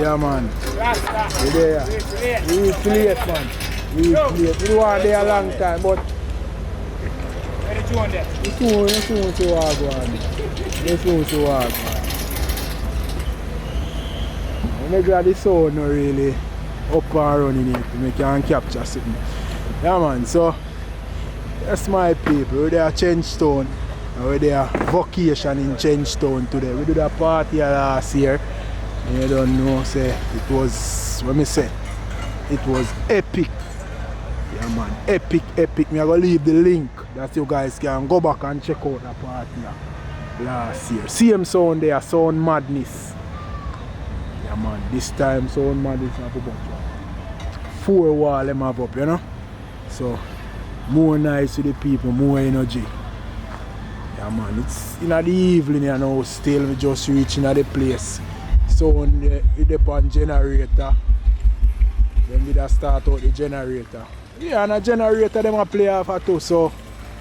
Yeah, man. You there? We play it, man. We play it. We want there a long time, but you soon to walk, man. You soon to walk, man. Maybe the sound not really up and running it to make you can capture something. Yeah, man. So that's my people. We're there Kingston. We're there vacation in Kingston today. We did a party last year. And you don't know, say it was, what me say, it was epic. Yeah, man, epic. Me I gonna leave the link that you guys can go back and check out the party last year. Same sound there, Sound Madness. Yeah, man, this time Sound Madness have up 4 walls them have up, you know. So more nice to the people, more energy. Yeah, man, it's in the evening, you know. Still we just reaching at the place. Sound it upon generator. Then we just start out the generator. Yeah, and a generator them a play off at too, so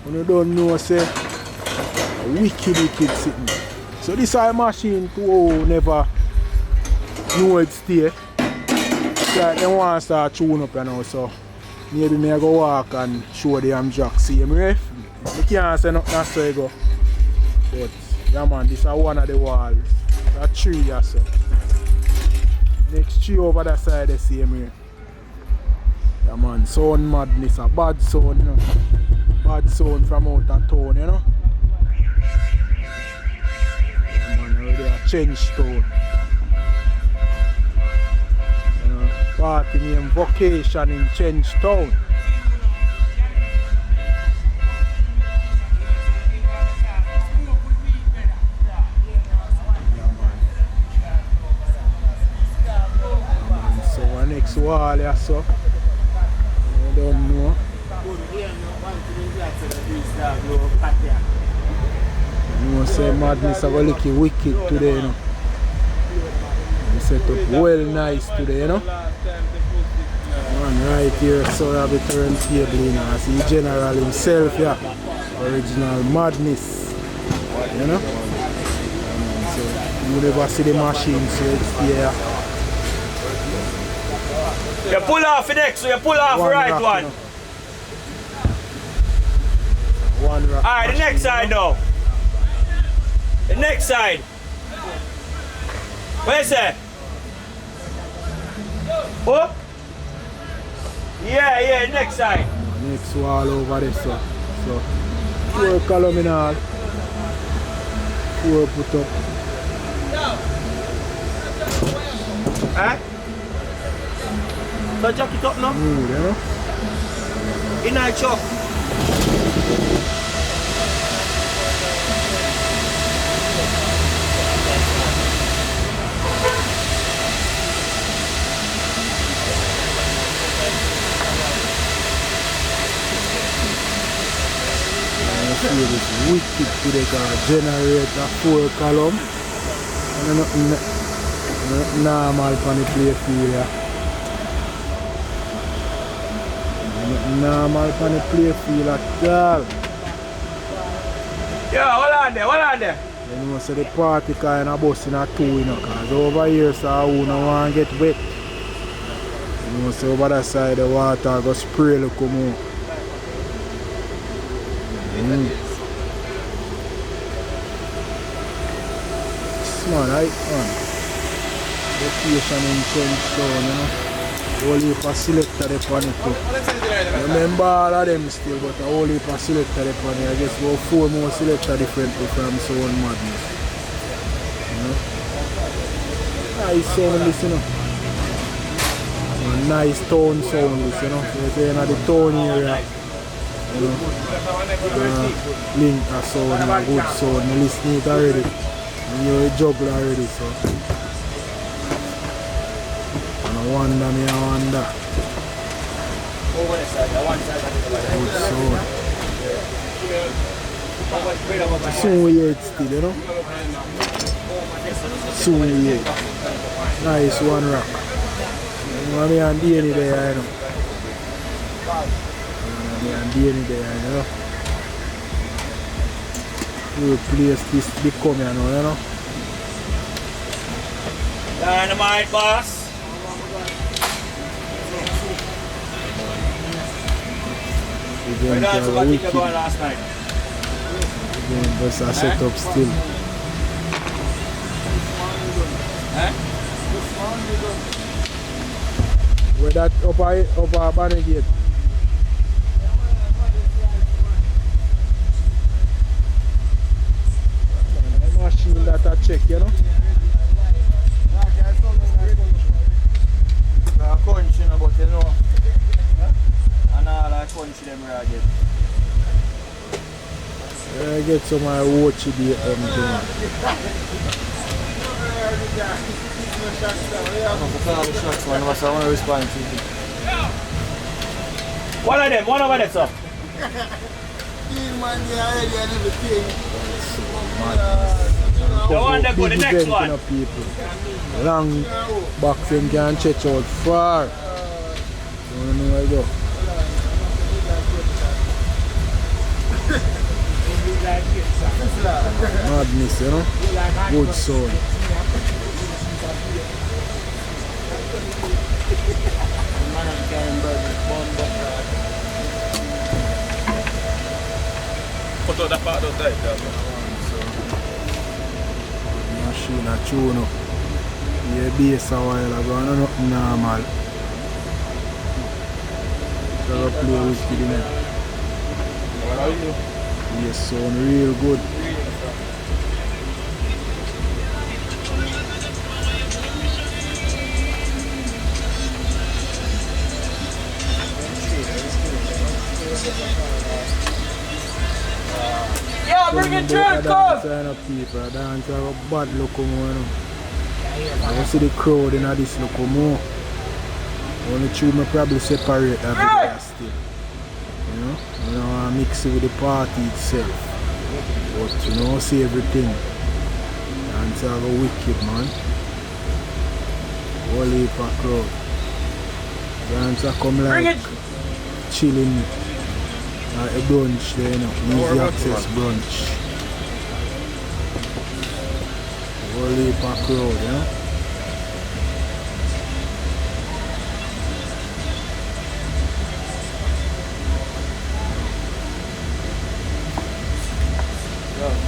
when you don't know, say wicked sitting. So this is a machine to never know it stay. So they want to start tune up, you know, so maybe me I go walk and show them jack. See me ref? You can't say nothing that's so you go. But yeah, man, this is one of the walls. That tree, yeah, so. Next tree over that side, they see me. Yeah, man, Sound Madness, a bad sound, you know. Bad sound from out of town, you know. Yeah, man, already a Kingston. Party name Vacation in Kingston. Next wall, yeah, so I don't know. You know, say Madness are going to look wicked today, you know. We set up well nice today, you know. Man, right here, so I have a turntable, you know. I see General himself, yeah. Original Madness, you know. So you never see the machine, so it's there. You pull off the next, so you pull off the right rock, one. You know. One rock. Alright, the next side now. The next side. What is that? What? Yeah, next side. Next wall over there, so 4 column 4 put up. Huh? So jack it up now? You know? In a chop. See this wicked to the car generator 4 column and nothing normal for the play field. Nothing normal for the play field at all. Yeah, hold on there. You know, so the party car and a bus in a 2, you know, because over here so who no want to get wet. You know, so over that side the water go spray look more. Man, right on. Vacation in Kingston, you know. Whole heap of selector upon it too. I remember all of them still, but a whole heap of selector upon it. I guess about 4 more selector differently from Sound Madness. You know? Nice sound this, you know. Nice tone sound this, you know. So if you're in the tone area, you know, link a sound, a good sound, you listen to it already. And you're a juggler already, so. And I wonder. Over the side, one side. Good sound. Soon we hear it still, you know. Soon we hear it. Nice one rock. Me and Danny there, you know. Me and Danny there, you know. We'll place this become, you know. Dynamite, boss. Where dance what you going last night? But I set up still. Eh? Where that upper banner gate? The machine that I check, you know? Country, but you know. And all that country them where I get. I get some of my watch the One of them, one over there, sir. The one that go, the next one. People. Long back them can stretch out far. You don't know where I go. Madness, you know? Good sound. Put out the part of that. Machine a tune up. Yeah, bass a while ago, and nothing normal. So I play with it in it. Yes, sound real good. Yeah, bring it through, cuz! People dance have a bad look more. I see the crowd in this look more. Only two me probably separate that video still. You know? You know, I mix it with the party itself. But you know, see everything. Dance have a wicked, man. Whole heap of crowd. Dance come like chilling. A brunch there, you know, easy access brunch. Whole heap of crowd, you know.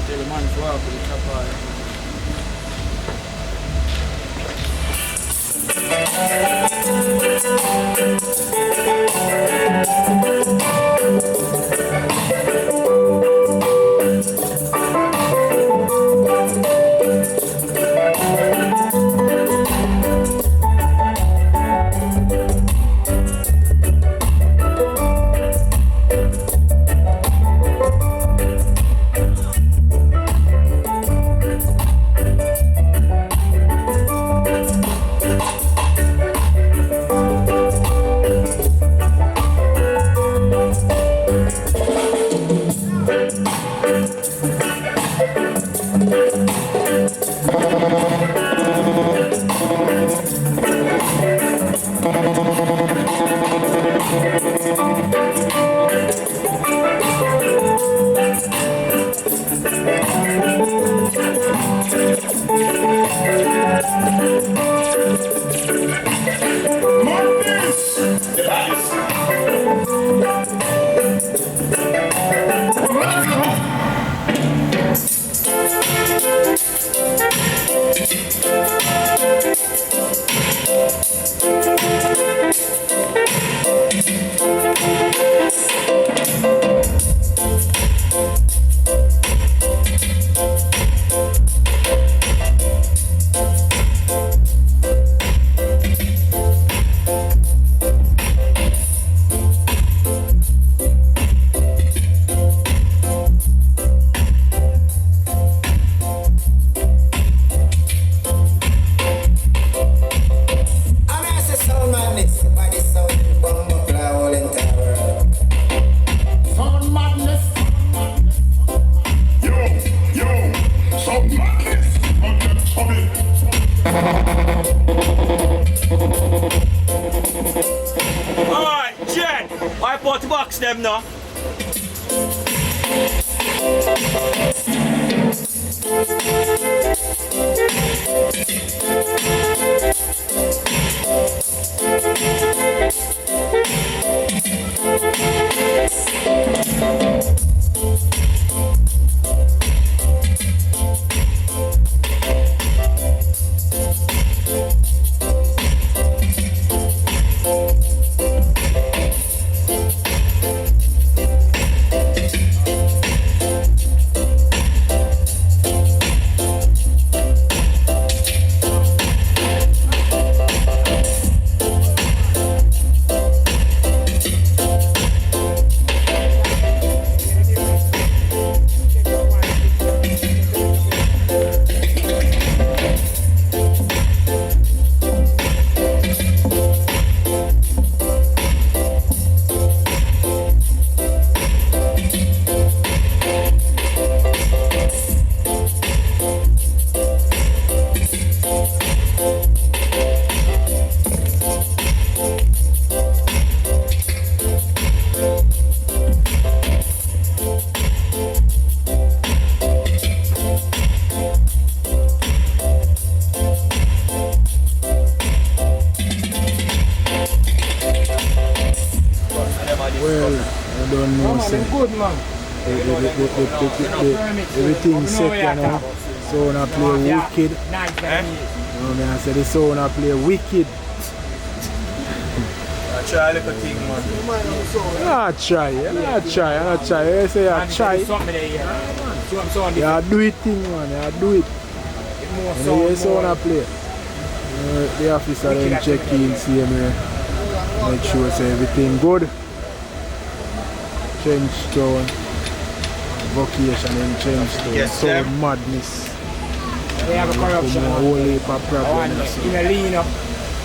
Tell the man to work with the chopper. Them now. everything set, you know. So when I play wicked, you know me, I say the sound I play wicked. I try a little thing, man. I try. You say I try. You do it thing, man. You do it. And you hear sound I play. The officer then check in, see me, make sure say everything good. Kingston, vocation in Kingston, yes, so madness. They have a corruption. A whole heap of problems. In a lean up.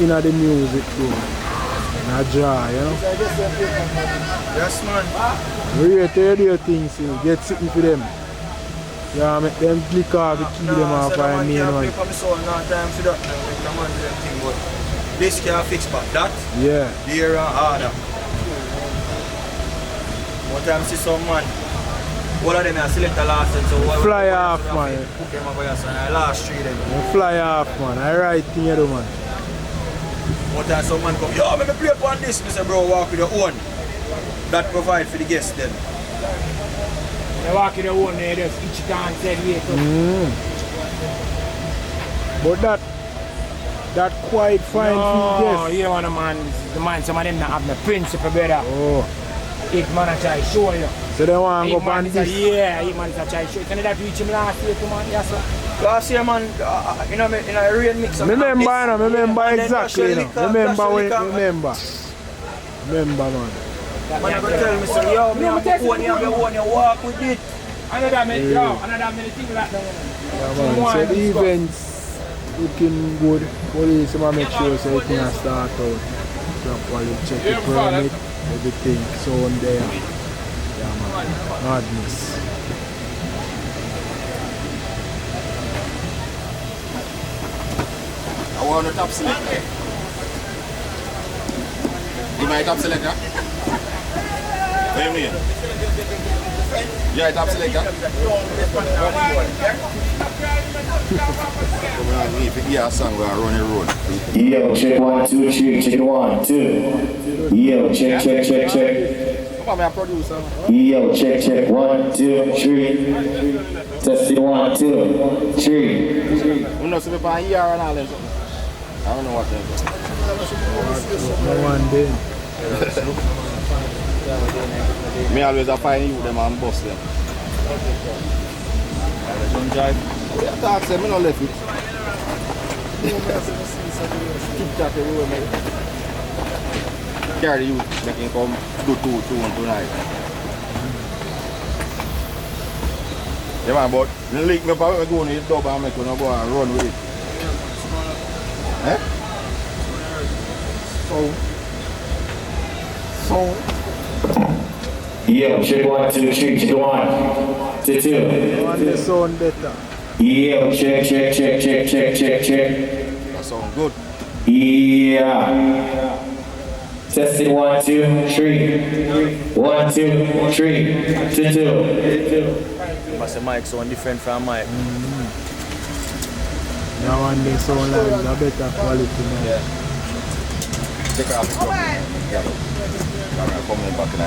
In the music too. In a jar, you know. Yes, man. We rate your things, you get sitting for them. Yeah, make them click off, keep them off by main one. This can fix back that. Yeah. There and harder. One time see some man. All of them are select a last set, so fly off, man. Put them up here, so I last three them. Fly off, man. I right thing you do, man. One time some man come, yo, let me play upon this. I say, bro, walk with your own. That provide for the guests then. They walk with their own, they just each time said wait up. But that quite fine for guests. No, you know the man, some of them not have no principle, brother. Oh. Each man a try show you. So they want to go on this? Yeah, each man a try show you. Can that reach him last year, man? Yes, sir. Last year, man, in a rain mix. Remember exactly. Remember, man. Man, I'm going to tell me, say, yo, me have to go and you walk with it. Another minute thing like that. Yeah, man. So the events looking good. Police make sure so everything has start out properly. Check the permit, everything. So on there. Yeah, man. Madness. I want the top selector. You my top selector? What do you mean? Yeah, top selector. Come on, if you hear a song, we're running road. Yo, check 1, 2, 3, check 1, 2. Yo, check. Come on, I'm a producer. Yo, check 1, 2, 3. Testing 1, 2, 3. You know, some people are here and all that. I don't know what they're doing. No one day. Me always find you them and bust them. Don't drive. Yeah, talk to them, I don't left it. Keep that everywhere, man. Carry you, they can come do two tonight. Yeah, man, but the leak me probably go in the dub and make you go and run with it. Eh? So. Yo, check 1, 2, 3, check 1, 2, 2. Want the sound better. Yo, check. That sound good. Yeah. Testing 1, 2, 3. 1, 2, 3. 2, 2. But the mic sound different from mic. Yeah, one day sound like a better quality, man. Yeah. Take off the stuff. Yeah. I'm coming back in.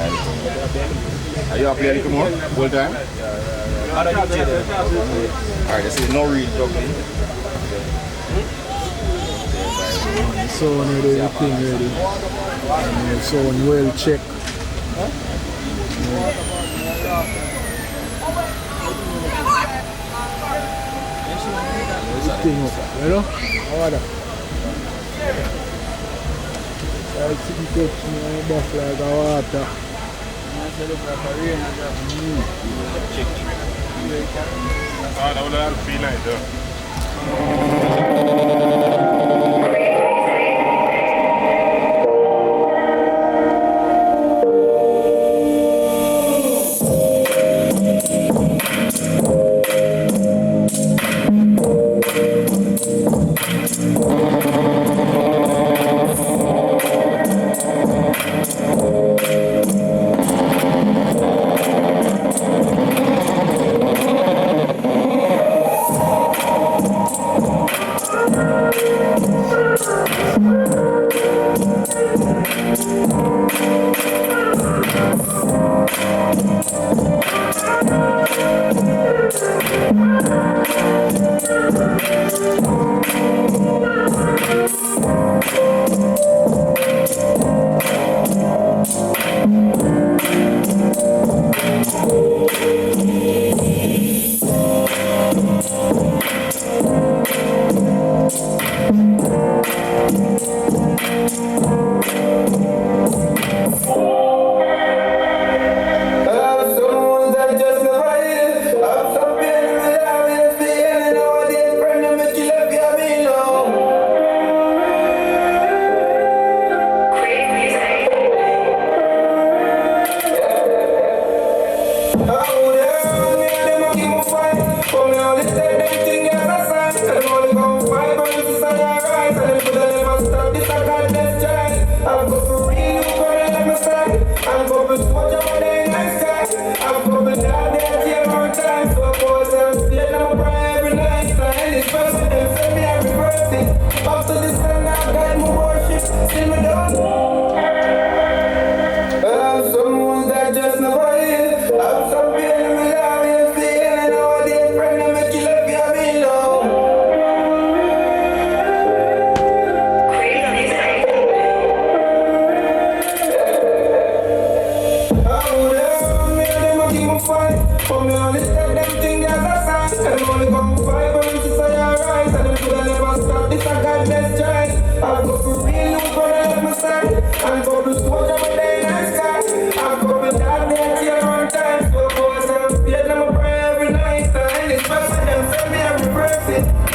Are you up here a little more? Full time? Alright, this is no real talking. Sound everything ready. Sound well checked. Everything up, you know? How are that? I see the touch me on the back like a water. That would be nice, though.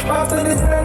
After this